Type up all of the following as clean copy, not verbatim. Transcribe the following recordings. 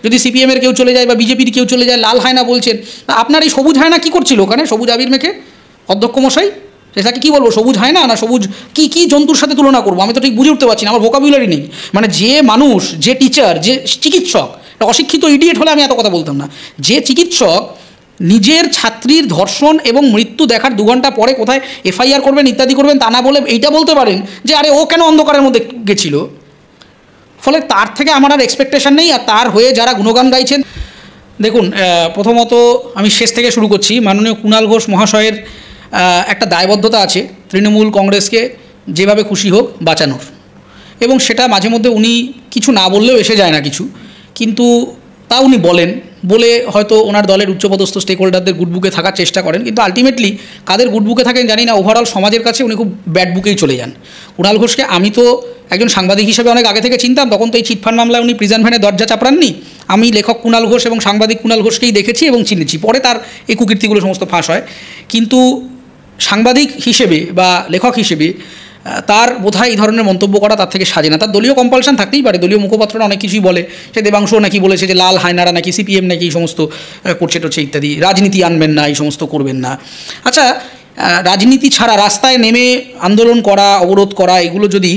যদি সিপিএমের কেউ চলে যায় বা বিজেপির কেউ চলে যায়, লাল হায়না বলছেন, আপনার এই সবুজ হায়না কী করছিল ওখানে? সবুজ আবির মেখে অধ্যক্ষ মশাই, সেটাকে কী বলবো, সবুজ হায়না না সবুজ কী জন্তুর সাথে তুলনা করবো? আমি তো ঠিক বুঝে উঠতে পারছি না, আমার ভোকাবুলারি নেই। মানে যে মানুষ, যে টিচার, যে চিকিৎসক, অশিক্ষিত ইডিয়েট হলে আমি এত কথা বলতাম না, যে চিকিৎসক নিজের ছাত্রীর ধর্ষণ এবং মৃত্যু দেখার 2 ঘন্টা পরে কোথায় এফআইআর করবেন ইত্যাদি করবেন, তা না বলে এইটা বলতে পারেন যে আরে ও কেন অন্ধকারের মধ্যে গেছিল। ফলে তার থেকে আমার আর এক্সপেকটেশন নেই। আর তার হয়ে যারা গুণগান গাইছেন, দেখুন, প্রথমত আমি শেষ থেকে শুরু করছি। মাননীয় কুণাল ঘোষ মহাশয়ের একটা দায়বদ্ধতা আছে তৃণমূল কংগ্রেসকে যেভাবে খুশি হোক বাঁচানোর, এবং সেটা মাঝে মধ্যে উনি কিছু না বললেও এসে যায় না কিছু, কিন্তু তা উনি বলে হয়তো ওনার দলের উচ্চপদস্থ স্টেক হোল্ডারদের গুড বুকে থাকার চেষ্টা করেন, কিন্তু আলটিমেটলি কাদের গুড বুকে থাকেন জানি না, ওভারঅল সমাজের কাছে উনি খুব ব্যাড বুকেই চলে যান। কুণাল ঘোষকে আমি তো একজন সাংবাদিক হিসেবে অনেক আগে থেকে চিনতাম, তখন তো এই চিটফান্ড মামলায় উনি প্রিজন ভ্যানে দরজা চাপড়াননি। আমি লেখক কুণাল ঘোষ এবং সাংবাদিক কুণাল ঘোষকেই দেখেছি এবং চিনেছি, পরে তার এই কুকীর্তিগুলো সমস্ত ফাঁস হয়। কিন্তু সাংবাদিক হিসেবে বা লেখক হিসেবে তার বোধহয় এই ধরনের মন্তব্য করা তার থেকে সাজে না। তার দলীয় কম্পালশন থাকতেই পারে, দলীয় মুখপাত্ররা অনেক কিছুই বলে, সে দেবাংশও নাকি বলেছে যে লাল হায়নারা নাকি সিপিএম নাকি এই সমস্ত করছে টচ্ছে ইত্যাদি, রাজনীতি আনবেন না, এই সমস্ত করবেন না। আচ্ছা, রাজনীতি ছাড়া রাস্তায় নেমে আন্দোলন করা, অবরোধ করা, এগুলো যদি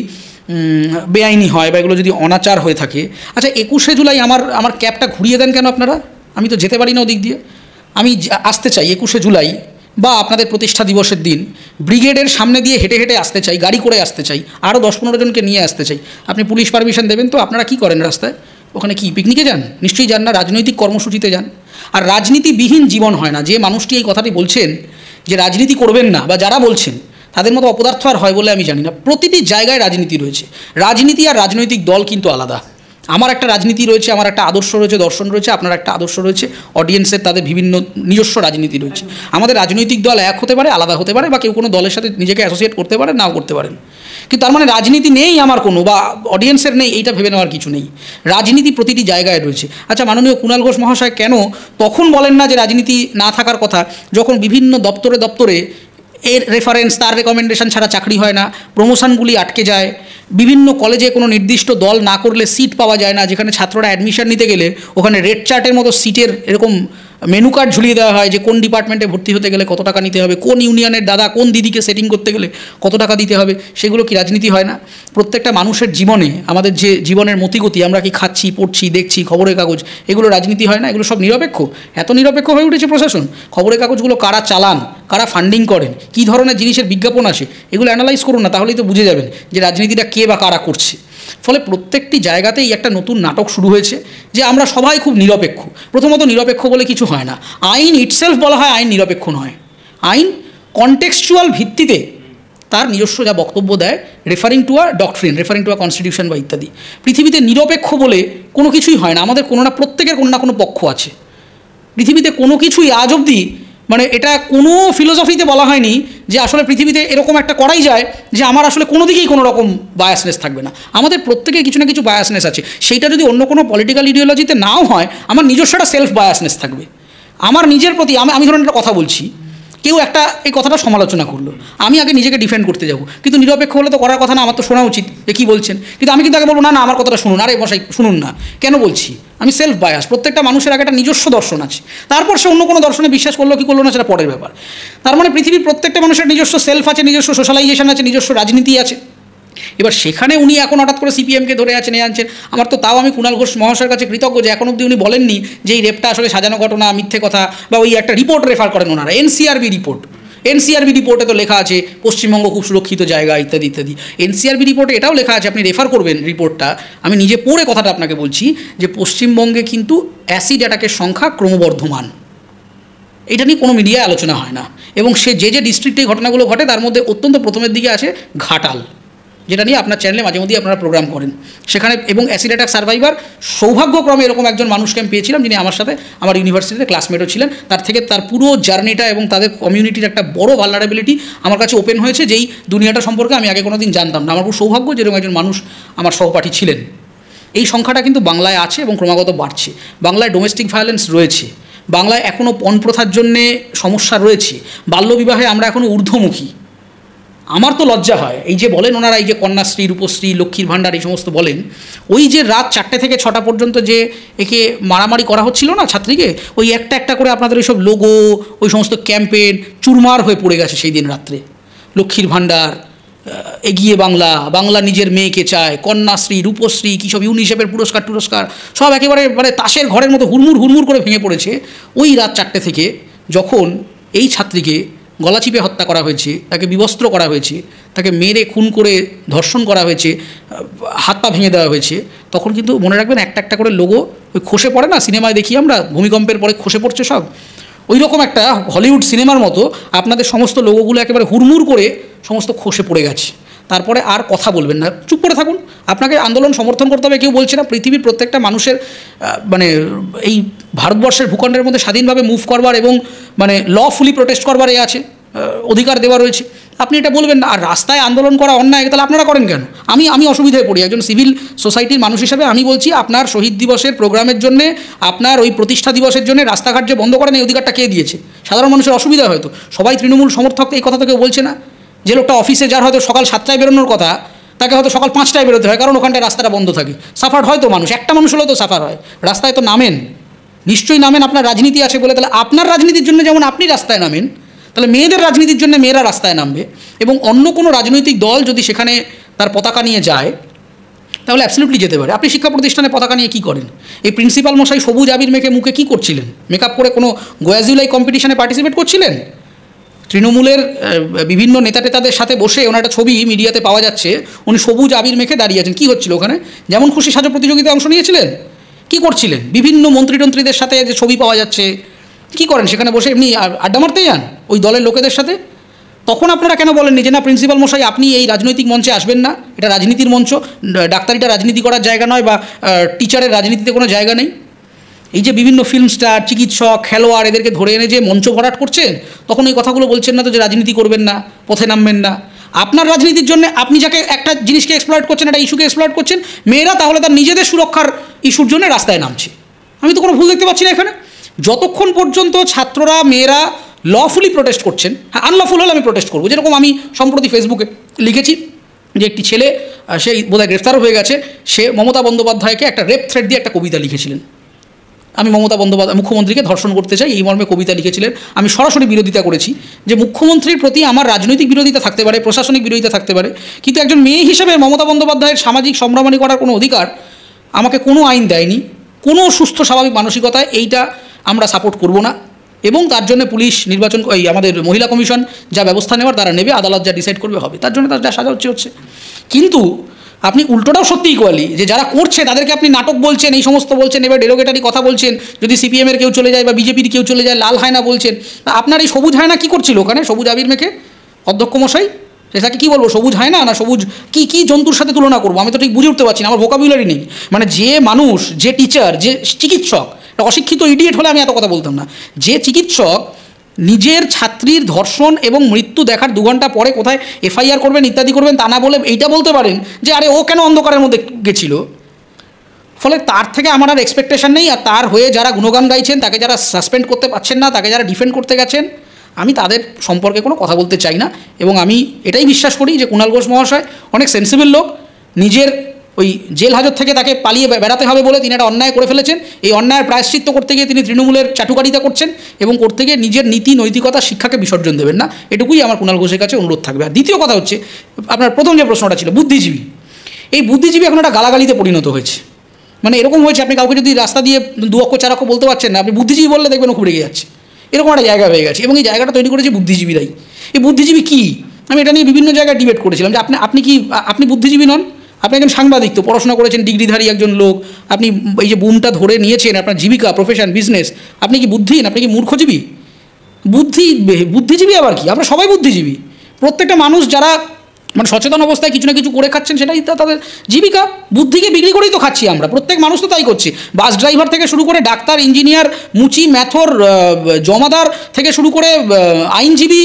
বেআইনি হয় বা এগুলো যদি অনাচার হয়ে থাকে, আচ্ছা 21শে জুলাই আমার ক্যাবটা ঘুরিয়ে দেন কেন আপনারা? আমি তো যেতে পারি না ওদিক দিয়ে। আমি আসতে চাই 21শে জুলাই বা আপনাদের প্রতিষ্ঠা দিবসের দিন ব্রিগেডের সামনে দিয়ে হেঁটে হেঁটে আসতে চাই, গাড়ি করে আসতে চাই, আরও 10-15 জনকে নিয়ে আসতে চাই। আপনি পুলিশ পারমিশন দেবেন তো? আপনারা কি করেন রাস্তায়? ওখানে কি পিকনিকে যান? নিশ্চয়ই যান না, রাজনৈতিক কর্মসূচিতে যান। আর রাজনীতিবিহীন জীবন হয় না। যে মানুষটি এই কথাটি বলছেন যে রাজনীতি করবেন না, বা যারা বলছেন তাদের মতো অপদার্থ আর হয় বলে আমি জানি না। প্রতিটি জায়গায় রাজনীতি রয়েছে। রাজনীতি আর রাজনৈতিক দল কিন্তু আলাদা। আমার একটা রাজনীতি রয়েছে, আমার একটা আদর্শ রয়েছে, দর্শন রয়েছে, আপনার একটা আদর্শ রয়েছে, অডিয়েন্সের তাদের বিভিন্ন নিজস্ব রাজনীতি রয়েছে। আমাদের রাজনৈতিক দল এক হতে পারে, আলাদা হতে পারে, বা কেউ কোনো দলের সাথে নিজেকে অ্যাসোসিয়েট করতে পারে, নাও করতে পারেন, কিন্তু তার মানে রাজনীতি নেই আমার কোনো, বা অডিয়েন্সের নেই, এইটা ভেবে নেওয়ার কিছু নেই। রাজনীতি প্রতিটি জায়গায় রয়েছে। আচ্ছা, মাননীয় কুণাল ঘোষ মহাশয় কেন তখন বলেন না যে রাজনীতি না থাকার কথা, যখন বিভিন্ন দপ্তরে এর রেফারেন্স, তার রেকমেন্ডেশন ছাড়া চাকরি হয় না, প্রমোশনগুলি আটকে যায়, বিভিন্ন কলেজে কোনো নির্দিষ্ট দল না করলে সিট পাওয়া যায় না, যেখানে ছাত্ররা অ্যাডমিশন নিতে গেলে ওখানে রেড চার্টের মতো সিটের এরকম মেনু কার্ড ঝুলিয়ে দেওয়া হয় যে কোন ডিপার্টমেন্টে ভর্তি হতে গেলে কত টাকা নিতে হবে, কোন ইউনিয়নের দাদা কোন দিদিকে সেটিং করতে গেলে কত টাকা দিতে হবে। সেগুলো কি রাজনীতি হয় না? প্রত্যেকটা মানুষের জীবনে, আমাদের যে জীবনের মতিগতি, আমরা কি খাচ্ছি, পড়ছি, দেখছি, খবরের কাগজ, এগুলো রাজনীতি হয় না? এগুলো সব নিরপেক্ষ। এত নিরপেক্ষ হয়ে উঠেছে প্রশাসন। খবরের কাগজগুলো কারা চালান, কারা ফান্ডিং করেন, কী ধরনের জিনিসের বিজ্ঞাপন আসে, এগুলো অ্যানালাইজ করুন না, তাহলেই তো বুঝে যাবেন যে রাজনীতিটা কে বা কারা করছে। ফলে প্রত্যেকটি জায়গাতেই একটা নতুন নাটক শুরু হয়েছে যে আমরা সবাই খুব নিরপেক্ষ। প্রথমত নিরপেক্ষ বলে কিছু হয় না। আইন ইটসেলফ বলা হয় আইন নিরপেক্ষ নয়। আইন কনটেক্সচুয়াল ভিত্তিতে তার নিজস্ব যা বক্তব্য দেয়, referring to a doctrine, referring to a constitution বা ইত্যাদি। পৃথিবীতে নিরপেক্ষ বলে কোনো কিছুই হয় না। আমাদের কোনো না, প্রত্যেকের কোনো না কোনো পক্ষ আছে। পৃথিবীতে কোনো কিছুই আজ অবধি, মানে এটা কোনো ফিলোসফিতে বলা হয়নি যে আসলে পৃথিবীতে এরকম একটা করাই যায় যে আমার আসলে কোনো দিকেই কোনো রকম বায়াসনেস থাকবে না। আমাদের প্রত্যেকের কিছু না কিছু বায়াসনেস আছে। সেইটা যদি অন্য কোনো পলিটিক্যাল ইডিওলজিতে নাও হয়, আমার নিজস্ব একটা সেলফ বায়াসনেস থাকবে আমার নিজের প্রতি। আমি ধরুন একটা কথা বলছি, কেউ একটা এই কথাটা সমালোচনা করলো, আমি আগে নিজেকে ডিফেন্ড করতে যাব, কিন্তু নিরপেক্ষ হলে তো করার কথা না, আমার তো শোনা উচিত যে কী বলছেন। কিন্তু আমি কিন্তু আগে বলবো না না আমার কথাটা শুনুন, আরে মশাই শুনুন না, কেন বলছি? আমি সেলফ বায়াস। প্রত্যেকটা মানুষের আগে একটা নিজস্ব দর্শন আছে, তারপর সে অন্য কোনো দর্শনে বিশ্বাস করলো কি করলো না সেটা পরের ব্যাপার। তার মানে পৃথিবীর প্রত্যেকটা মানুষের নিজস্ব সেলফ আছে, নিজস্ব সোশ্যালাইজেশন আছে, নিজস্ব রাজনীতি আছে। এবার সেখানে উনি এখন হঠাৎ করে সিপিএমকে ধরে আছেন, আনছেন। আমার তো তাও আমি কুণাল ঘোষ মহাশয়ের কাছে কৃতজ্ঞ যে এখন অবধি উনি বলেননি যে এই রেপটা আসলে সাজানো ঘটনা, মিথ্যে কথা, বা ওই একটা রিপোর্ট রেফার করেন ওনারা, এনসিআরবি রিপোর্টে তো লেখা আছে পশ্চিমবঙ্গ খুব সুরক্ষিত জায়গা ইত্যাদি ইত্যাদি। এনসিআরবি রিপোর্টে এটাও লেখা আছে, আপনি রেফার করবেন রিপোর্টটা, আমি নিজে পড়ে কথাটা আপনাকে বলছি, যে পশ্চিমবঙ্গে কিন্তু অ্যাসিড অ্যাটাকের সংখ্যা ক্রমবর্ধমান। এটা নিয়ে কোনো মিডিয়ায় আলোচনা হয় না। এবং সে যে ডিস্ট্রিক্টে ঘটনাগুলো ঘটে তার মধ্যে অত্যন্ত প্রথমের দিকে আছে ঘাটাল, যেটা নিয়ে আপনার চ্যানেলে মাঝে মধ্যেই আপনারা প্রোগ্রাম করেন সেখানে। এবং অ্যাসিড অ্যাটাক সার্ভাইভার সৌভাগ্যক্রমে এরকম একজন মানুষকে আমি পেয়েছিলাম, যিনি আমার সাথে আমার ইউনিভার্সিটিতে ক্লাসমেটও ছিলেন। তার থেকে তার পুরো জার্নিটা এবং তাদের কমিউনিটির একটা বড় ভালনারেবিলিটি আমার কাছে ওপেন হয়েছে, যেই দুনিয়াটা সম্পর্কে আমি আগে কোনো দিন জানতাম না। আমার খুব সৌভাগ্য যেরকম একজন মানুষ আমার সহপাঠী ছিলেন। এই সংখ্যাটা কিন্তু বাংলায় আছে এবং ক্রমাগত বাড়ছে। বাংলায় ডোমেস্টিক ভায়োলেন্স রয়েছে, বাংলায় এখনও পণ প্রথার জন্যে সমস্যা রয়েছে, বাল্যবিবাহে আমরা এখনও ঊর্ধ্বমুখী। আমার তো লজ্জা হয়, এই যে বলেন ওনারা, এই যে কন্যাশ্রী, রূপশ্রী, লক্ষ্মীর ভাণ্ডার, এই সমস্ত বলেন, ওই যে রাত 4টে থেকে 6টা পর্যন্ত যে একে মারামারি করা হচ্ছিল না ছাত্রীকে, ওই একটা একটা করে আপনাদের ওই সব লোগো, ওই সমস্ত ক্যাম্পেন চুরমার হয়ে পড়ে গেছে সেই দিন রাত্রে। লক্ষ্মীর ভাণ্ডার, এগিয়ে বাংলা, বাংলা নিজের মেয়েকে চায়, কন্যাশ্রী, রূপশ্রী, কী সব ইউনিসেফের পুরস্কার টুরস্কার সব একেবারে মানে তাসের ঘরের মতো হুড়মুড় হুড়মুড় করে ভেঙে পড়েছে ওই রাত 4টে থেকে, যখন এই ছাত্রীকে গলা চিপে হত্যা করা হয়েছে, তাকে বিবস্ত্র করা হয়েছে, তাকে মেরে খুন করে ধর্ষণ করা হয়েছে, হাত পা ভেঙে দেওয়া হয়েছে। তখন কিন্তু মনে রাখবেন একটা একটা করে লোগো ওই খসে পড়ে না, সিনেমায় দেখি আমরা ভূমিকম্পের পরে খসে পড়ছে সব, ওই রকম একটা হলিউড সিনেমার মতো আপনাদের সমস্ত লোগোগুলো একেবারে হুড়মুড় করে সমস্ত খসে পড়ে গেছে। তারপরে আর কথা বলবেন না, চুপ করে থাকুন। আপনাকে আন্দোলন সমর্থন করতে হবে কেউ বলছে না, পৃথিবীর প্রত্যেকটা মানুষের মানে এই ভারতবর্ষের ভূখণ্ডের মধ্যে স্বাধীনভাবে মুভ করবার এবং মানে লফুলি প্রোটেস্ট করবার আছে অধিকার দেওয়া রয়েছে, আপনি এটা বলবেন না। আর রাস্তায় আন্দোলন করা অন্যায়, তাহলে আপনারা করেন কেন? আমি অসুবিধায় পড়ি একজন সিভিল সোসাইটির মানুষ হিসাবে। আমি বলছি আপনার শহীদ দিবসের প্রোগ্রামের জন্যে, আপনার ওই প্রতিষ্ঠা দিবসের জন্য রাস্তাঘাট যে বন্ধ করেন, এই অধিকারটা কে দিয়েছে? সাধারণ মানুষের অসুবিধা হয়তো, সবাই তৃণমূল সমর্থক, এই কথা তো কেউ বলছে না। যে লোকটা অফিসে যার হয়তো সকাল 7টায় বেরোনোর কথা, তাকে হয়তো সকাল 5টায় বেরোতে হয়, কারণ ওখানটায় রাস্তাটা বন্ধ থাকে। সাফার হয় তো মানুষ, একটা মানুষ হলেও তো সাফার হয়। রাস্তায় তো নামেন, নিশ্চয়ই নামেন, আপনার রাজনীতি আছে বলে। তাহলে আপনার রাজনীতির জন্য যেমন আপনি রাস্তায় নামেন, তাহলে মেয়েদের রাজনীতির জন্য মেয়েরা রাস্তায় নামবে। এবং অন্য কোনো রাজনৈতিক দল যদি সেখানে তার পতাকা নিয়ে যায়, তাহলে অ্যাবসলিউটলি যেতে পারে। আপনি শিক্ষা প্রতিষ্ঠানে পতাকা নিয়ে কী করেন? এই প্রিন্সিপাল মশাই সবুজ আবির মেখে মুখে কী করছিলেন? মেকআপ করে কোনো গোয়াজুলাই কম্পিটিশনে পার্টিসিপেট করছিলেন? তৃণমূলের বিভিন্ন নেতা টেতাদের সাথে বসে ওনার একটা ছবি মিডিয়াতে পাওয়া যাচ্ছে, উনি সবুজ আবির মেখে দাঁড়িয়ে আছেন। কী হচ্ছিল ওখানে? যেমন খুশি সাজো প্রতিযোগিতায় অংশ নিয়েছিলেন? কী করছিলেন? বিভিন্ন মন্ত্রীটন্ত্রীদের সাথে যে ছবি পাওয়া যাচ্ছে, কী করেন সেখানে বসে? এমনি আড্ডা মারতেই যান ওই দলের লোকেদের সাথে? তখন আপনারা কেন বলেননি যে না প্রিন্সিপাল মশাই আপনি এই রাজনৈতিক মঞ্চে আসবেন না, এটা রাজনীতির মঞ্চ, ডাক্তারিটা রাজনীতি করার জায়গা নয়, বা টিচারের রাজনীতিতে কোনো জায়গা নেই? এই যে বিভিন্ন ফিল্ম স্টার, চিকিৎসক, খেলোয়াড়, এদেরকে ধরে এনে যে মঞ্চ ভরাট করছেন, তখন এই কথাগুলো বলছেন না তো যে রাজনীতি করবেন না, পথে নামবেন না। আপনার রাজনীতির জন্য আপনি যাকে একটা জিনিসকে এক্সপ্লয়েট করছেন, একটা ইস্যুকে এক্সপ্লয়েট করছেন, মেয়েরা তাহলে তার নিজেদের সুরক্ষার ইস্যুর জন্য রাস্তায় নামছে। আমি তো কোনো ভুল দেখতে পাচ্ছি না এখানে। যতক্ষণ পর্যন্ত ছাত্ররা, মেয়েরা লফুলি প্রোটেস্ট করছেন, হ্যাঁ আনলফুল হলে আমি প্রোটেস্ট করবো। যেরকম আমি সম্প্রতি ফেসবুকে লিখেছি যে একটি ছেলে, সে বোধহয় গ্রেফতারও হয়ে গেছে, সে মমতা বন্দ্যোপাধ্যায়কে একটা রেপ থ্রেট দিয়ে একটা কবিতা লিখেছিলেন। আমি মমতা বন্দ্যোপাধ্যায় মুখ্যমন্ত্রীকে ধর্ষণ করতে চাই, এই মর্মে কবিতা লিখেছিলেন। আমি সরাসরি বিরোধিতা করেছি যে মুখ্যমন্ত্রীর প্রতি আমার রাজনৈতিক বিরোধিতা থাকতে পারে, প্রশাসনিক বিরোধিতা থাকতে পারে, কিন্তু একজন মেয়ে হিসেবে মমতা বন্দ্যোপাধ্যায়ের সামাজিক সম্ভ্রমণী করার কোনো অধিকার আমাকে কোনো আইন দেয়নি। কোনো সুস্থ স্বাভাবিক মানসিকতায় এইটা আমরা সাপোর্ট করব না। এবং তার জন্য পুলিশ, নির্বাচন, এই আমাদের মহিলা কমিশন যা ব্যবস্থা নেওয়ার তারা নেবে, আদালত যা ডিসাইড করবে হবে, তার জন্য তার যা সাজা হচ্ছে। কিন্তু আপনি উল্টোটাও সত্যি ইকুয়ালি, যে যারা করছে তাদেরকে আপনি নাটক বলছেন, এই সমস্ত বলছেন, এবার ডেরোগেটারি কথা বলছেন, যদি সিপিএমের কেউ চলে যায় বা বিজেপির কেউ চলে যায় লাল হায়না বলছেন। আপনার এই সবুজ হায়না কী করছিল ওখানে সবুজ আবির মেখে? অধ্যক্ষ মশাই, সেটাকে কী বলবো, সবুজ হায়না না সবুজ কী জন্তুর সাথে তুলনা করবো? আমি তো ঠিক বুঝে উঠতে পারছি না, আমার ভোকাবুলারি নেই। মানে যে মানুষ, যে টিচার, যে চিকিৎসক, অশিক্ষিত ইডিয়েট হলে আমি এত কথা বলতাম না, যে চিকিৎসক নিজের ছাত্রীর ধর্ষণ এবং মৃত্যু দেখার 2 ঘন্টা পরে কোথায় এফআইআর করবেন ইত্যাদি করবেন, তা না বলে এইটা বলতে পারেন যে আরে ও কেন অন্ধকারের মধ্যে গেছিল। ফলে তার থেকে আমার আর এক্সপেকটেশন নেই। আর তার হয়ে যারা গুণগান গাইছেন, তাকে যারা সাসপেন্ড করতে পারছেন না, তাকে যারা ডিফেন্ড করতে গেছেন, আমি তাদের সম্পর্কে কোনো কথা বলতে চাই না। এবং আমি এটাই বিশ্বাস করি যে কুণাল ঘোষ মহাশয় অনেক সেন্সিবল লোক, নিজের ওই জেল হাজত থেকে তাকে পালিয়ে বেড়াতে হবে বলে তিনি একটা অন্যায় করে ফেলেছেন। এই অন্যায়ের প্রায়শ্চিত্ত করতে গিয়ে তিনি তৃণমূলের চাটুকারিতা করছেন, এবং করতে গিয়ে নিজের নীতি, নৈতিকতা, শিক্ষাকে বিসর্জন দেবেন না। এটুকুই আমার কুণাল ঘোষের কাছে অনুরোধ থাকবে। আর দ্বিতীয় কথা হচ্ছে, আপনার প্রথম যে প্রশ্নটা ছিল বুদ্ধিজীবী, এই বুদ্ধিজীবী এখন একটা গালাগালিতে পরিণত হয়েছে। মানে এরকম হয়েছে, আপনি কাউকে যদি রাস্তা দিয়ে 2 অক্ষর 4 অক্ষর বলতে পারছেন না, আপনি বুদ্ধিজীবী বললে দেখবেন খুব রেগে যাচ্ছে। এরকম একটা জায়গা হয়ে গেছে, এবং এই জায়গাটা তৈরি করেছে বুদ্ধিজীবীরাই। এই বুদ্ধিজীবী কী, আমি এটা নিয়ে বিভিন্ন জায়গায় ডিবেট করেছিলাম যে আপনি বুদ্ধিজীবী নন? আপনি একজন সাংবাদিক, তো পড়াশোনা করেছেন, ডিগ্রিধারী একজন লোক, আপনি এই যে বুমটা ধরে নিয়েছেন, আপনার জীবিকা, প্রফেশন, বিজনেস, আপনি কি বুদ্ধিহীন? আপনি কি মূর্খজীবী? বুদ্ধিজীবী আবার কি? আমরা সবাই বুদ্ধিজীবী। প্রত্যেকটা মানুষ যারা মানে সচেতন অবস্থায় কিছু না কিছু করে খাচ্ছেন, সেটাই তাদের জীবিকা। বুদ্ধিকে বিক্রি করেই তো খাচ্ছি আমরা, প্রত্যেক মানুষ তো তাই করছি। বাস ড্রাইভার থেকে শুরু করে ডাক্তার, ইঞ্জিনিয়ার, মুচি, ম্যাথর, জমাদার থেকে শুরু করে আইনজীবী,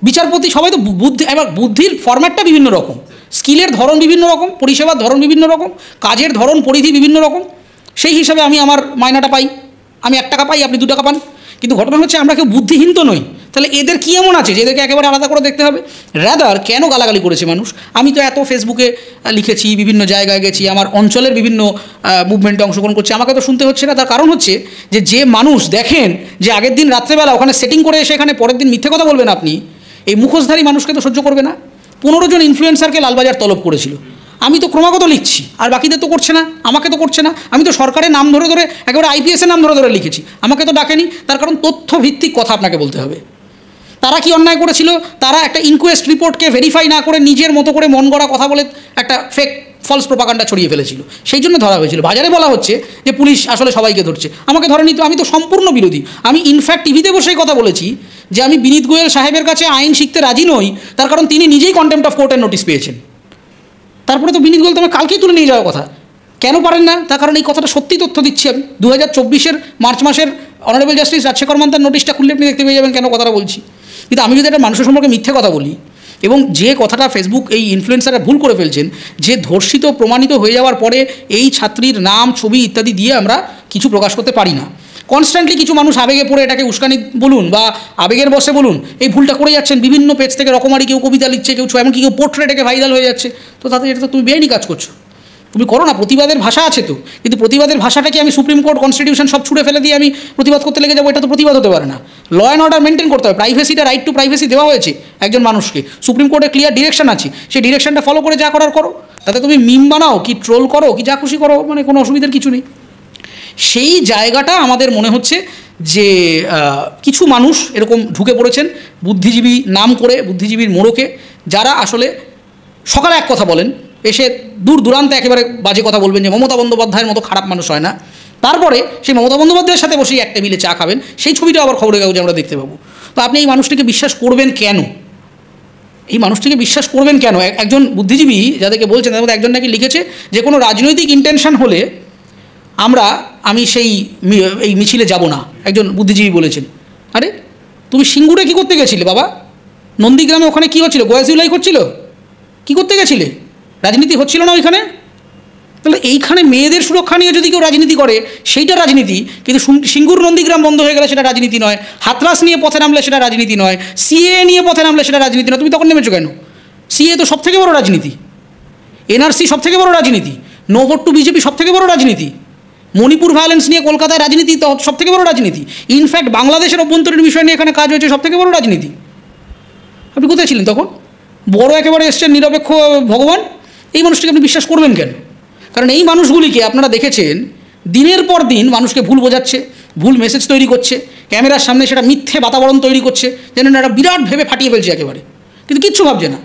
বিচারপতি, সবাই তো বুদ্ধি। এবার বুদ্ধির ফরম্যাটটা বিভিন্ন রকম, স্কিলের ধরন বিভিন্ন রকম, পরিষেবার ধরন বিভিন্ন রকম, কাজের ধরন, পরিধি বিভিন্ন রকম। সেই হিসাবে আমি আমার মায়নাটা পাই। আমি 1 টাকা পাই, আপনি 2 টাকা পান। কিন্তু ঘটনা হচ্ছে আমরা কেউ বুদ্ধিহীন তো নই, তাহলে এদের কী এমন আছে যে এদেরকে একেবারে আলাদা করে দেখতে হবে? রাদার কেন গালাগালি করেছে মানুষ? আমি তো এত ফেসবুকে লিখেছি, বিভিন্ন জায়গায় গেছি, আমার অঞ্চলের বিভিন্ন মুভমেন্টে অংশগ্রহণ করছি, আমাকে তো শুনতে হচ্ছে না। তার কারণ হচ্ছে যে মানুষ দেখেন যে আগের দিন রাত্রেবেলা ওখানে সেটিং করে এসে এখানে পরের দিন মিথ্যে কথা বলবেন আপনি, এই মুখোশধারী মানুষকে তো সহ্য করবে না। 15 জন ইনফ্লুয়েন্সারকে লালবাজার তলব করেছিল। আমি তো ক্রমাগত লিখছি, আর বাকিদের তো করছে না, আমাকে তো করছে না। আমি তো সরকারের নাম ধরে ধরে, একেবারে আইপিএসের নাম ধরে ধরে লিখেছি, আমাকে তো ডাকেনি। তার কারণ তথ্যভিত্তিক কথা আপনাকে বলতে হবে। তারা কি অন্যায় করেছিল? তারা একটা ইনকোয়েস্ট রিপোর্টকে ভেরিফাই না করে নিজের মতো করে মন গড়া কথা বলে একটা ফেক ফলস প্রোপাগান্ডা ছড়িয়ে ফেলেছিল, সেই জন্য ধরা হয়েছিল। বাজারে বলা হচ্ছে যে পুলিশ আসলে সবাইকে ধরছে, আমাকে ধরেনি তো। আমি তো সম্পূর্ণ বিরোধী। আমি ইনফ্যাক্ট টিভিতে বসেই কথা বলেছি যে আমি বিনীত গোয়েল সাহেবের কাছে আইন শিখতে রাজি নই, তার কারণ তিনি নিজেই কন্টেম্প্ট অফ কোর্টের নোটিশ পেয়েছেন। তারপরে তো বিনীত গোয়েল তো আমার কালকেই তুলে নিয়ে যাওয়ার কথা, কেন পারেন না? তার কারণ এই কথাটা সত্যি তথ্য দিচ্ছি আমি। 2024 মার্চ মাসের অনারেবল জাস্টিস রাজশেখর মান্তার নোটিশটা খুললে আপনি দেখতে পেয়ে যাবেন কেন কথাটা বলছি। কিন্তু আমি যদি একটা মানুষের সম্পর্কে মিথ্যে কথা বলি, এবং যে কথাটা ফেসবুক এই ইনফ্লুয়েন্সাররা ভুল করে ফেলছেন, যে ধর্ষিত প্রমাণিত হয়ে যাওয়ার পরে এই ছাত্রীর নাম, ছবি ইত্যাদি দিয়ে আমরা কিছু প্রকাশ করতে পারি না। কনস্ট্যান্টলি কিছু মানুষ আবেগে পড়ে এটাকে উস্কানি বলুন বা আবেগের বসে বলুন, এই ভুলটা করে যাচ্ছেন। বিভিন্ন পেজ থেকে রকমারি, কেউ কবিতা লিখছে, কেউ এমনকি কেউ পোর্ট্রেট এটাকে ভাইরাল হয়ে যাচ্ছে। তো তাতে এটা তো তুমি বেআইনি কাজ করছো। তুমি করো না, প্রতিবাদের ভাষা আছে তো, কিন্তু প্রতিবাদের ভাষাটাকে আমি সুপ্রিম কোর্ট, কনস্টিটিউশন সব ছুড়ে ফেলে দিয়ে আমি প্রতিবাদ করতে লেগে যাবো, এটা তো প্রতিবাদ হতে পারে না। ল অ্যান্ড অর্ডার মেনটেন করতে হবে, প্রাইভেসিটা, রাইট টু প্রাইভেসি দেওয়া হয়েছে একজন মানুষকে, সুপ্রিম কোর্টে ক্লিয়ার ডিরেকশন আছে, সেই ডিরেকশনটা ফলো করে যা করার করো। তাতে তুমি মিম বানাও কি ট্রোল করো কি যা খুশি করো, মানে কোনো অসুবিধার কিছু নেই। সেই জায়গাটা আমাদের মনে হচ্ছে যে কিছু মানুষ এরকম ঢুকে পড়েছেন বুদ্ধিজীবী নাম করে, বুদ্ধিজীবীর মোড়কে, যারা আসলে সকালে এক কথা বলেন, এসে দূর দূরান্তে একেবারে বাজে কথা বলবেন যে মমতা বন্দ্যোপাধ্যায়ের মতো খারাপ মানুষ হয় না। তারপরে সেই মমতা বন্দ্যোপাধ্যায়ের সাথে বসেই এক টেবিলে চা খাবেন, সেই ছবিটা আবার খবরের কাগজে আমরা দেখতে পাবো। তো আপনি এই মানুষটিকে বিশ্বাস করবেন কেন? এই মানুষটিকে বিশ্বাস করবেন কেন? একজন বুদ্ধিজীবী যাদেরকে বলছেন তার মধ্যে একজন নাকি লিখেছে যে কোনো রাজনৈতিক ইন্টেনশন হলে আমি এই মিছিলে যাব না, একজন বুদ্ধিজীবী বলেছেন। আরে তুমি সিঙ্গুরে কী করতে গেছিলে বাবা? নন্দীগ্রামে ওখানে কী হচ্ছিল? গোয়াজিউলাই করছিল? কী করতে গেছিলে? রাজনীতি হচ্ছিল না ওইখানে? তাহলে এইখানে মেয়েদের সুরক্ষা নিয়ে যদি কেউ রাজনীতি করে সেইটা রাজনীতি, কিন্তু সিঙ্গুর নন্দীগ্রাম বন্ধ হয়ে গেলে সেটা রাজনীতি নয়, হাতরাস নিয়ে পথে নামলে সেটা রাজনীতি নয়, সিএ নিয়ে পথে নামলে সেটা রাজনীতি নয়। তুমি তখন নেমেছো কেন? সিএ তো সবথেকে বড় রাজনীতি, এনআরসি সবথেকে বড় রাজনীতি, নো ভোট টু বিজেপি সবথেকে বড় রাজনীতি, মণিপুর ভায়োলেন্স নিয়ে কলকাতায় রাজনীতি তো সবথেকে বড় রাজনীতি, ইনফ্যাক্ট বাংলাদেশের অভ্যন্তরীণ বিষয় নিয়ে এখানে কাজ হয়েছে সবথেকে বড় রাজনীতি। আপনি কোথায় ছিলেন তখন? বড় একেবারে এসছেন নিরপেক্ষ ভগবান, এই মানুষটিকে আপনি বিশ্বাস করবেন কেন? কারণ এই মানুষগুলিকে আপনারা দেখেছেন দিনের পর দিন মানুষকে ভুল বোঝাচ্ছে, ভুল মেসেজ তৈরি করছে, ক্যামেরার সামনে সেটা মিথ্যে বাতাবরণ তৈরি করছে, যেন একটা বিরাট ভেবে ফাটিয়ে ফেলছে একেবারে, কিন্তু কিচ্ছু ভাবছে না।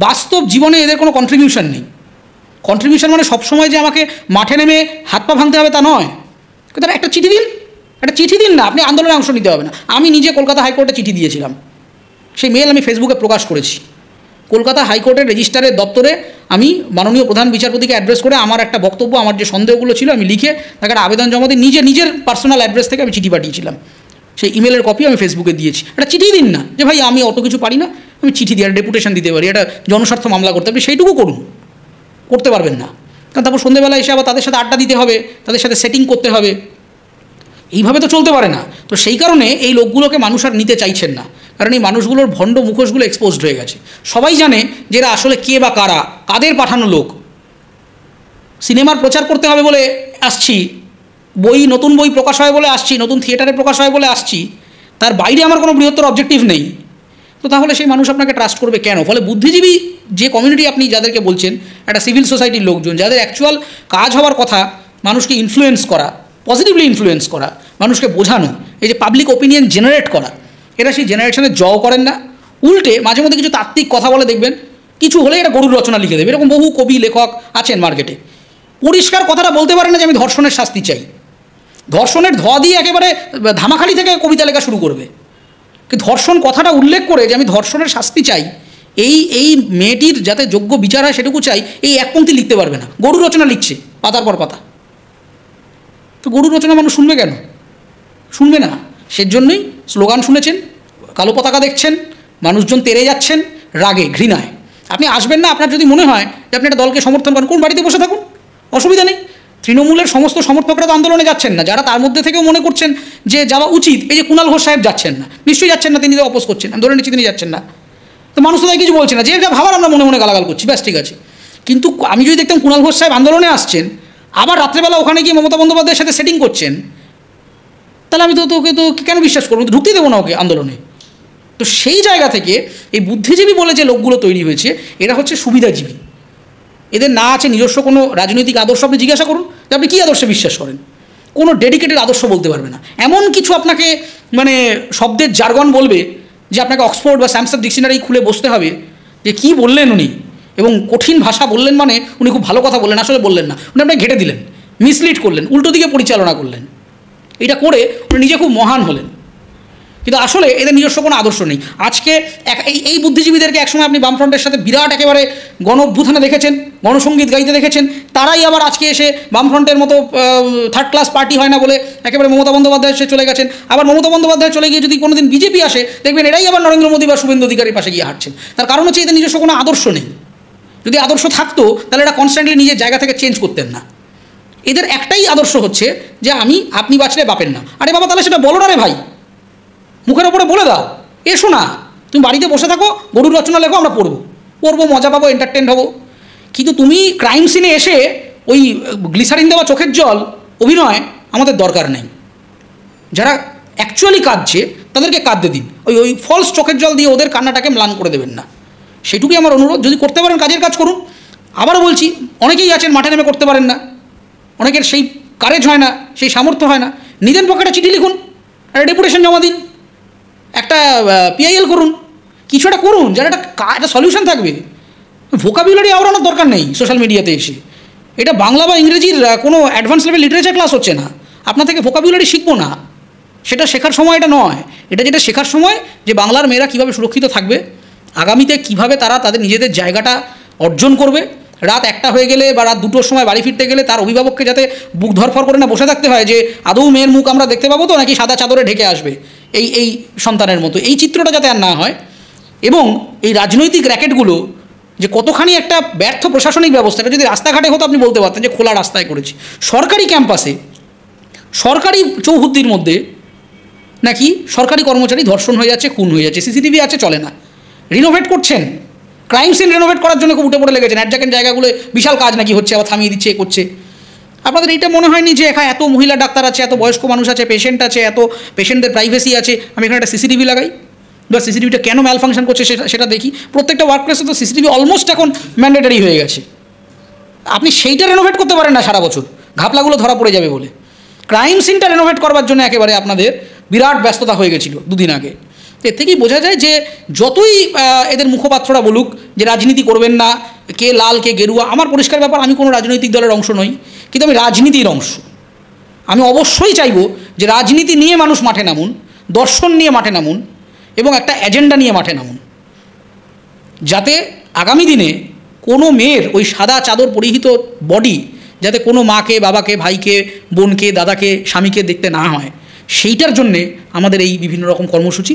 বাস্তব জীবনে এদের কোনো কন্ট্রিবিউশন নেই। কন্ট্রিবিউশন মানে সবসময় যে আমাকে মাঠে নেমে হাত পা ভাঙতে হবে তা নয়। কিন্তু একটা চিঠি দিন, একটা চিঠি দিন না, আপনি আন্দোলনে অংশ নিতে হবে না। আমি নিজে কলকাতা হাইকোর্টে চিঠি দিয়েছিলাম, সেই মেল আমি ফেসবুকে প্রকাশ করেছি। কলকাতা হাইকোর্টের রেজিস্ট্রারের দপ্তরে আমি মাননীয় প্রধান বিচারপতিকে অ্যাড্রেস করে আমার একটা বক্তব্য, আমার যে সন্দেহগুলো ছিল আমি লিখে তাকে একটা আবেদন জমা দিয়ে নিজের পার্সোনাল অ্যাড্রেস থেকে আমি চিঠি পাঠিয়েছিলাম। সেই ইমেলের কপি আমি ফেসবুকে দিয়েছি। একটা চিঠি দিন না, যে ভাই আমি অত কিছু পারি না, আমি চিঠি দিয়ে একটা ডেপুটেশন দিতে পারি, একটা জনস্বার্থ মামলা করতে পারি, সেইটুকু করুন। করতে পারবেন না, কারণ তারপর সন্ধ্যেবেলা এসে আবার তাদের সাথে আড্ডা দিতে হবে, তাদের সাথে সেটিং করতে হবে, এইভাবে তো চলতে পারে না। তো সেই কারণে এই লোকগুলোকে মানুষ আর নিতে চাইছেন না, কারণ এই মানুষগুলোর ভণ্ড মুখোশগুলো এক্সপোজড হয়ে গেছে। সবাই জানে যে এরা আসলে কে বা কারা, কাদের পাঠানো লোক। সিনেমার প্রচার করতে হবে বলে আসছি, নতুন বই প্রকাশ হয় বলে আসছি, নতুন থিয়েটারে প্রকাশ হয় বলে আসছি, তার বাইরে আমার কোনো বৃহত্তর অবজেক্টিভ নেই। তো তাহলে সেই মানুষ আপনাকে ট্রাস্ট করবে কেন? ফলে বুদ্ধিজীবী যে কমিউনিটি আপনি যাদেরকে বলছেন, একটা সিভিল সোসাইটির লোকজন যাদের অ্যাকচুয়াল কাজ হওয়ার কথা মানুষকে ইনফ্লুয়েন্স করা, পজিটিভলি ইনফ্লুয়েন্স করা, মানুষকে বোঝানো, এই যে পাবলিক ওপিনিয়ন জেনারেট করা, এরা সেই জেনারেশনে করেন না। উল্টে মাঝে মধ্যে কিছু তাত্ত্বিক কথা বলে দেখবেন, কিছু হলে এটা গরুর রচনা লিখে দেবে। এরকম বহু কবি লেখক আছেন মার্কেটে, পরিষ্কার কথাটা বলতে পারে না যে আমি ধর্ষণের শাস্তি চাই, ধর্ষণের ধোয়া দিয়ে একেবারে ধামাখালি থেকে কবিতা লেখা শুরু করবে। কিন্তু ধর্ষণ কথাটা উল্লেখ করে যে আমি ধর্ষণের শাস্তি চাই, এই মেয়েটির যাতে যোগ্য বিচার হয় সেটুকু চাই, এই এক পংক্তি লিখতে পারবে না, গরুর রচনা লিখছে পাতার পর পাতা। তো গরুর রচনা মানুষ শুনবে কেন? শুনবে না। সেজন্যই স্লোগান শুনেছেন, কালো পতাকা দেখছেন, মানুষজন তেড়ে যাচ্ছেন রাগে, ঘৃণায়। আপনি আসবেন না, আপনার যদি মনে হয় যে আপনি একটা দলকে সমর্থন করেন, কোন বাড়িতে বসে থাকুন, অসুবিধা নেই। তৃণমূলের সমস্ত সমর্থকরা তো আন্দোলনে যাচ্ছেন না, যারা তার মধ্যে থেকেও মনে করছেন যে যাওয়া উচিত, এই যে কুণাল ঘোষ সাহেব যাচ্ছেন না, নিশ্চয়ই যাচ্ছেন না, তিনি তো অপোজ করছেন, আমি ধরে নিচ্ছি তিনি যাচ্ছেন না, তো মানুষ তো তাই কিছু বলছে না, যে যা ভাবার আমরা মনে মনে গালাগাল করছি, ব্যাস ঠিক আছে। কিন্তু আমি যদি দেখতাম কুণাল ঘোষ সাহেব আন্দোলনে আসছেন, আবার রাত্রেবেলা ওখানে গিয়ে মমতা বন্দ্যোপাধ্যায়ের সাথে সেটিং করছেন, তাহলে আমি তো ওকে তো কেন বিশ্বাস করবো, ঢুকতেই দেবো না ওকে আন্দোলনে। তো সেই জায়গা থেকে এই বুদ্ধিজীবী বলে যে লোকগুলো তৈরি হয়েছে, এরা হচ্ছে সুবিধাজীবী, এদের না আছে নিজস্ব কোনো রাজনৈতিক আদর্শ। আপনি জিজ্ঞাসা করুন যে আপনি কী আদর্শে বিশ্বাস করেন, কোনো ডেডিকেটেড আদর্শ বলতে পারবে না, এমন কিছু আপনাকে মানে শব্দের জার্গন বলবে যে আপনাকে অক্সফোর্ড বা স্যামসাং ডিকশনারি খুলে বসতে হবে যে কী বললেন উনি, এবং কঠিন ভাষা বললেন, মানে উনি খুব ভালো কথা বললেন, আসলে বললেন না, উনি আপনাকে ঘেটে দিলেন, মিসলিড করলেন, উল্টো দিকে পরিচালনা করলেন, এটা করে উনি নিজে খুব মহান হলেন, কিন্তু আসলে এদের নিজস্ব কোনো আদর্শ নেই। আজকে এই বুদ্ধিজীবীদেরকে একসময় আপনি বামফ্রন্টের সাথে বিরাট একেবারে গণ অভ্যুত্থানে দেখেছেন, গণসঙ্গীত গাইতে দেখেছেন, তারাই আবার আজকে এসে বামফ্রন্টের মতো থার্ড ক্লাস পার্টি হয় না বলে একেবারে মমতা বন্দ্যোপাধ্যায় এসে চলে গেছেন। আবার মমতা বন্দ্যোপাধ্যায় চলে গিয়ে যদি কোনোদিন বিজেপি আসে, দেখবেন এরাই আবার নরেন্দ্র মোদী বা শুভেন্দু অধিকারীর পাশে গিয়ে হাঁটছেন। তার কারণ হচ্ছে এদের নিজস্ব কোনো আদর্শ নেই। যদি আদর্শ থাকতো তাহলে এটা কনস্ট্যান্টলি নিজের জায়গা থেকে চেঞ্জ করতেন না। এদের একটাই আদর্শ হচ্ছে যে আপনি বাঁচলে বাপের না। আরে বাবা, তাহলে সেটা বলো না রে ভাই, মুখের ওপরে বলে দাও, এসো না, তুমি বাড়িতে বসে থাকো, গরুর রচনা লেখো, আমরা পড়বো, মজা পাবো, এন্টারটেন হবো। কিন্তু তুমি ক্রাইম সিনে এসে ওই গ্লিসারিন দেওয়া চোখের জল অভিনয় আমাদের দরকার নেই। যারা অ্যাকচুয়ালি কাঁদছে তাদেরকে কাঁদতে দিন, ওই ফলস চোখের জল দিয়ে ওদের কান্নাটাকে ম্লান করে দেবেন না, সেটুকুই আমার অনুরোধ। যদি করতে পারেন কাজের কাজ করুন। আবারও বলছি, অনেকেই আছেন মাঠে নেমে করতে পারেন না, অনেকের সেই কারেজ হয় না, সেই সামর্থ্য হয় না, নিজের পকেটে চিঠি লিখুন, একটা ডেপুটেশন জমা দিন, একটা পিআইএল করুন, কিছু একটা করুন, যার একটা সলিউশন থাকবে। ভোকাবুলারি আওড়ানোর দরকার নেই সোশ্যাল মিডিয়াতে এসে। এটা বাংলা বা ইংরেজির কোনো অ্যাডভান্স লেভেল লিটারেচার ক্লাস হচ্ছে না, আপনার থেকে ভোকাবুলারি শিখবো না, সেটা শেখার সময় এটা নয়। এটা যেটা শেখার সময় যে বাংলার মেয়েরা কীভাবে সুরক্ষিত থাকবে, আগামীতে কীভাবে তারা তাদের নিজেদের জায়গাটা অর্জন করবে, রাত 1টা হয়ে গেলে বা রাত 2টোর সময় বাড়ি ফিরতে গেলে তার অভিভাবককে যাতে বুক ধরফর করে না বসে থাকতে হয় যে আদৌ মেয়ের মুখ আমরা দেখতে পাবো তো, নাকি সাদা চাদরে ঢেকে আসবে এই সন্তানের মতো, এই চিত্রটা যাতে আর না হয়। এবং এই রাজনৈতিক র্যাকেটগুলো যে কতখানি একটা ব্যর্থ প্রশাসনিক ব্যবস্থা, এটা যদি রাস্তাঘাটে হতো আপনি বলতে পারতেন যে খোলা রাস্তায় করেছি। সরকারি ক্যাম্পাসে, সরকারি চৌহদ্দির মধ্যে নাকি সরকারি কর্মচারী ধর্ষণ হয়ে যাচ্ছে, খুন হয়ে যাচ্ছে, সিসিটিভি আছে, চলে না। রিনোভেট করছেন, ক্রাইম সিন রিনোভেট করার জন্য খুব উঠে পড়ে লেগেছেন, অ্যাডজাকেন্ট জায়গাগুলো বিশাল কাজ নাকি হচ্ছে, আবার থামিয়ে দিচ্ছে, করছে। আপনাদের এইটা মনে হয়নি যে এখানে এত মহিলা ডাক্তার আছে, এত বয়স্ক মানুষ আছে, পেশেন্ট আছে, এত পেশেন্টদের প্রাইভেসি আছে, আমি এখানে একটা সিসিটিভি লাগাই, বা সিসিটিভিটা কেন ম্যাল ফাংশন করছে সেটা দেখি। প্রত্যেকটা ওয়ার্ক প্লেসে তো সিসিটিভি অলমোস্ট এখন ম্যান্ডেটারি হয়ে গেছে। আপনি সেইটা রেনোভেট করতে পারেন না সারা বছর, ঘাপলাগুলো ধরা পড়ে যাবে বলে। ক্রাইম সিনটা রেনোভেট করবার জন্য একেবারে আপনাদের বিরাট ব্যস্ততা হয়ে গেছিলো 2 দিন আগে। এর থেকেই বোঝা যায় যে যতই এদের মুখপাত্ররা বলুক যে রাজনীতি করবেন না, কে লাল কে গেরুয়া, আমার পরিষ্কার ব্যাপার, আমি কোনো রাজনৈতিক দলের অংশ নই, কিন্তু আমি রাজনীতির অংশ। আমি অবশ্যই চাইব যে রাজনীতি নিয়ে মানুষ মাঠে নামুন, দর্শন নিয়ে মাঠে নামুন, এবং একটা এজেন্ডা নিয়ে মাঠে নামুন, যাতে আগামী দিনে কোনো মেয়ের ওই সাদা চাদর পরিহিত বডি যাতে কোনো মাকে, বাবাকে, ভাইকে, বোনকে, দাদাকে, স্বামীকে দেখতে না হয়, সেইটার জন্যে আমাদের এই বিভিন্ন রকম কর্মসূচি।